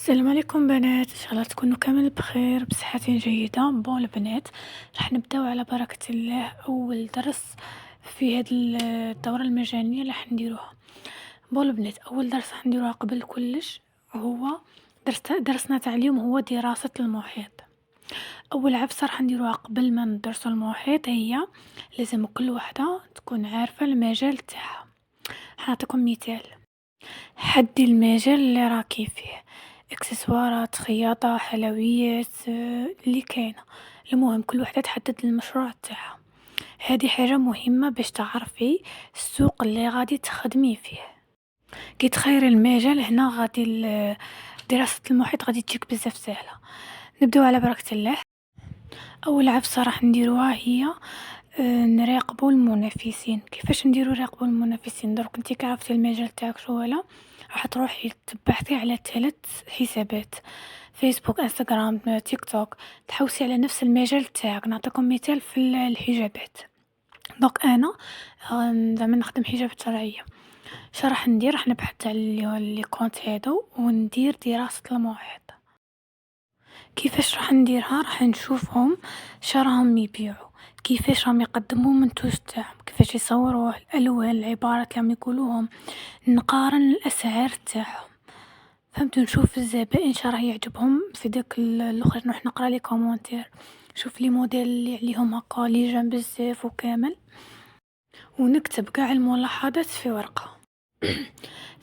السلام عليكم بنات، ان شاء الله تكونوا كامل بخير بصحة جيدة. البنات، راح نبداو على بركة الله اول درس في هذه الدورة المجانية اللي راح نديروها. البنات، اول درس راح نديروها قبل كلش هو درسنا تاع اليوم هو دراسة المحيط. اول عفسة راح نديروها قبل ما ندرسوا المحيط هي لازم كل وحدة تكون عارفة المجال تاعها. حنعطيكم مثال: حدي المجال اللي راكي فيه، اكسسوارات، خياطة، حلويات، اللي كاينه. المهم كل وحده تحدد المشروع تاعها. هذه حاجه مهمه باش تعرفي السوق اللي غادي تخدمي فيه. كي تخيري المجال هنا غادي دراسه المحيط غادي تجيك بزاف سهله. نبداو على بركه الله. اول عفسه راح نديروها هي نراقبوا المنافسين. كيفاش نديروا نراقبوا المنافسين؟ درك انت كعرفتي المجال تاعك شو ولا راح تروحي تبحثي على 3 حسابات: فيسبوك، انستغرام، تيك توك، تحوسي على نفس المجال تاعك. نعطيكم مثال في الحجابات. دونك انا زعما نخدم حجابات شرعيه. اش راح ندير؟ راح نبحث على لي كونت هادو وندير دراسه المحيط. كيفاش راح نديرها؟ راح نشوفهم شراهم يبيعوا، كيفاش راهم يقدموا منتوج تاعهم، كيفاش يصوروه، الالوان، العبارات اللي يقولوهم. نقارن الاسعار تاعهم، فهمتوا؟ نشوف الزبائن شراه يعجبهم في داك الاخر. نروح نقرا لي كومونتير، نشوف لي موديل اللي عليهم هكا لي جام بزاف وكامل، ونكتب كاع الملاحظات في ورقه.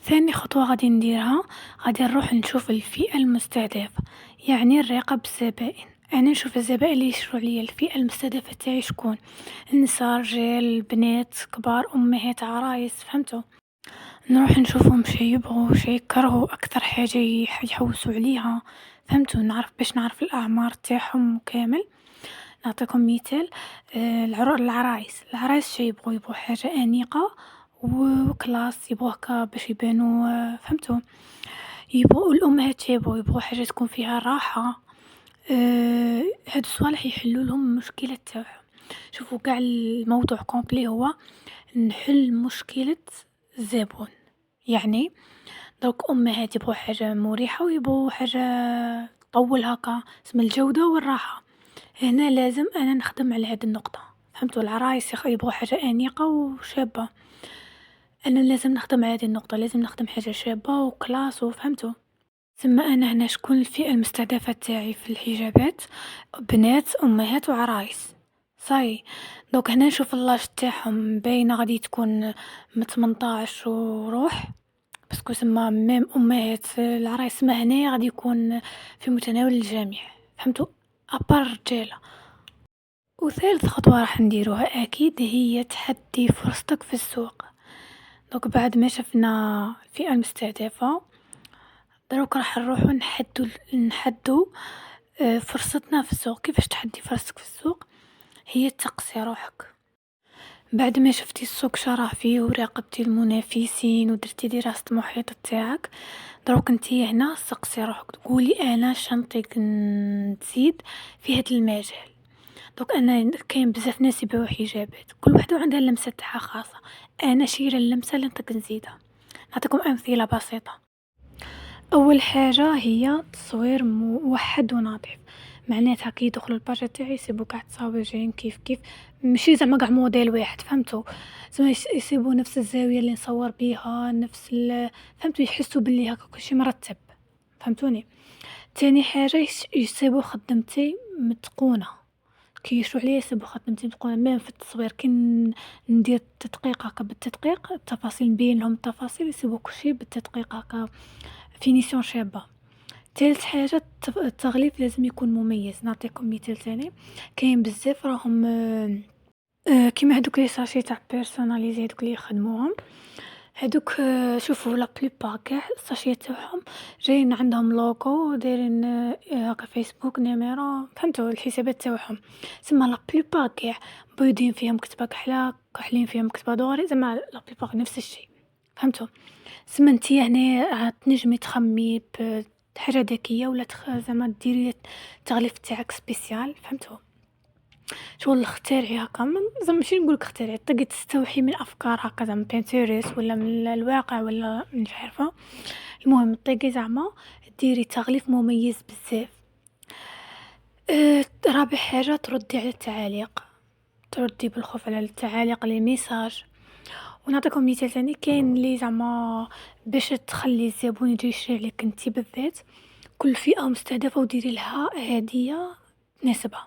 ثاني خطوة غادي نديرها، غادي نروح نشوف الفئة المستهدفة، يعني نراقب الزبائن. انا نشوف الزبائن اللي يشروا عليا. الفئة المستهدفة تاعي شكون؟ النساء، رجال، بنات، كبار، امهات، عرايس، فهمتوا؟ نروح نشوفهم شي يبغوا شي يكرهوا، اكثر حاجة يحوسوا عليها، فهمتوا؟ نعرف باش نعرف الاعمار تاعهم كامل. نعطيكم مثال: العرايس شي يبغوا حاجة انيقة وكلاس، يبغوا هكا باش يبانوا، فهمتوا؟ يبغوا الامهات يبغوا حاجه تكون فيها راحه. هادو الصوالح يحلوا لهم المشكله تاعهم. شوفوا كاع الموضوع كومبلي هو نحل مشكله الزبون. يعني دوك امهات يبغوا حاجه مريحه ويبغوا حاجه طول هكا، اسم الجوده والراحه. هنا لازم انا نخدم على هاد النقطه. فهمتوا؟ العرايس يبغوا حاجه انيقه وشابه، انا لازم نخدم على هذه النقطه، لازم نخدم حاجه شابه وكلاس، وفهمتوا؟ ثم انا هنا شكون الفئه المستهدفه تاعي في الحجابات؟ بنات، امهات، وعرايس. صاي. دوك هنا نشوف اللاج تاعهم باينه غادي تكون من 18 وروح، باسكو سما ميم امهات العرايس ما هنا غادي يكون في متناول الجميع، فهمتوا؟ ابار الرجاله. وثالث خطوه راح نديروها اكيد هي تحدي فرصتك في السوق. دوك بعد ما شفنا الفئة المستهدفة، دروك راح نروحو نحدو فرصتنا في السوق. كيفاش تحدي فرصتك في السوق؟ هي تقصي روحك. بعد ما شفتي السوق شراه فيه وراقبتي المنافسين ودرتي دراسة المحيط تاعك، دروك انتي هنا سقسي روحك، تقولي انا شنطيك نزيد في هذا المجال. دوك انا كاين بزاف ناس يبيعوا حجابات، كل وحده عندها اللمسه تاعها خاصه. انا شيره اللمسه اللي نطيق نزيدها. نعطيكم امثله بسيطه. اول حاجه هي تصوير موحد ونظيف. معناتها كي يدخلوا الباجي تاعي يسيبوا كاع تصاويرين كيف ماشي زعما كاع موديل واحد، فهمتوا؟ زعما يسيبوا نفس الزاويه اللي نصور بيها، نفس فهمتوا؟ يحسوا باللي هكا كلشي مرتب، فهمتوني؟ تاني حاجه يسيبوا خدمتي متقونه. كي يشرح لي يسيبوا خدمتي متقونه. ميم في التصوير كي ندير التدقيق هكا بالتدقيق، التفاصيل نبين لهم التفاصيل، يسيبوا كلشي بالتدقيق هكا، فينيسيون شابه. ثالث حاجه التغليف لازم يكون مميز. نعطيكم مثال ثاني: كاين بزاف راهم كيما هذوك لي ساشي تاع بيرسوناليزي هذوك اللي يخدموهم، هادوك شوفوا لا بلوبار كاع الساشيه تاعهم جايين عندهم لوغو دايرين هكا فيسبوك نيميرو، فهمتوا؟ الحسابات تاعهم سما لا بلوبار كاع بيضين فيهم كتبه كحله، كحلين فيهم كتبه دوري، زعما لا بلوبار نفس الشيء، فهمتوا؟ سما نتيا هنا تنجمي تخمي بحاجه ذكيه ولا زعما ديري التغليف تاعك سبيسيال، فهمتوا؟ شغل اخترعي هكا زعما ماشي نقولك اخترعي، طقي تستوحي من افكار هكا زعما بينترست ولا من الواقع ولا مش عارفه. المهم طقي زعما ديري تغليف مميز بزاف. رابع حاجة تردي على التعاليق، تردي بالخوف على التعاليق لي ميساج. ونعطيكم مثال ثاني، كاين لي زعما باش تخلي الزبون يجي يشري عليك انتي بالذات، كل فئة مستهدفة وديري لها هدية تناسبها.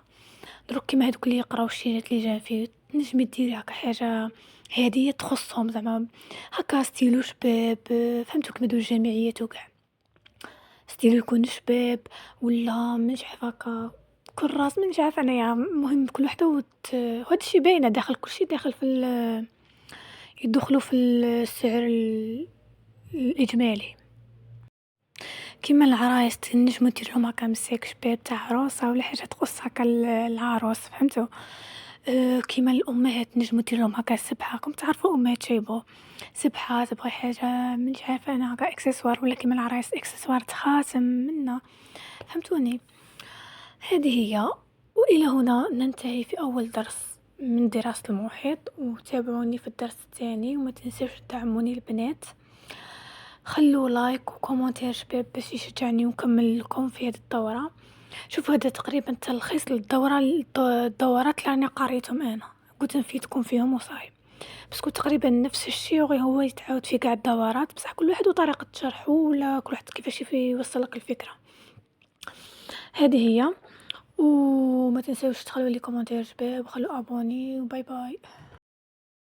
دروك كيما هادوك اللي يقراو الشيرات اللي جا فيه، تنجمي ديري هكا حاجة هدية تخصهم زعما، هكا ستيلو شباب، فهمتوا كيما هادو الجمعيات وكاع، ستيلو يكون شباب ولا مش عارفة هكا كراس، مش عارفة انايا، المهم كل وحدة وهاد الشي باينة داخل كلشي، داخل في يدخلوا في السعر الإجمالي. كيما العرايس تنجمو ديرلهم هكا مساك شباب تاع عروسة ولا حاجة تخص هكا العروس، فهمتوا. كيما الأمهات نجمو ديرلهم هكا سبحة، راكم تعرفوا الأمهات شايبو سبحة، تبغي حاجة مش عارفة أنا هكا إكسسوار، ولا كيما العرايس إكسسوار خاتم منا، فهمتوني. هذه هي. وإلى هنا ننتهي في أول درس من دراسة المحيط، وتابعوني في الدرس الثاني، وما تنسوش تدعموني البنات، خلوا لايك وكومنتير شباب باش يشجعني ونكمل لكم في هذه الدورة. شوفوا هذا تقريبا تلخيص للدورة، الدورات اللي راني قريتهم انا، قلت نفيدكم فيهم وصاي، بس كنت تقريبا نفس الشيء وغير هو يتعاود في كاع الدورات، بصح كل واحد وطريقة شرحه ولا كل واحد كيفاش يوصلك الفكرة. هذه هي. وما تنسوش تخلوا لي كومنتير شباب، وخلوا ابوني، وباي باي.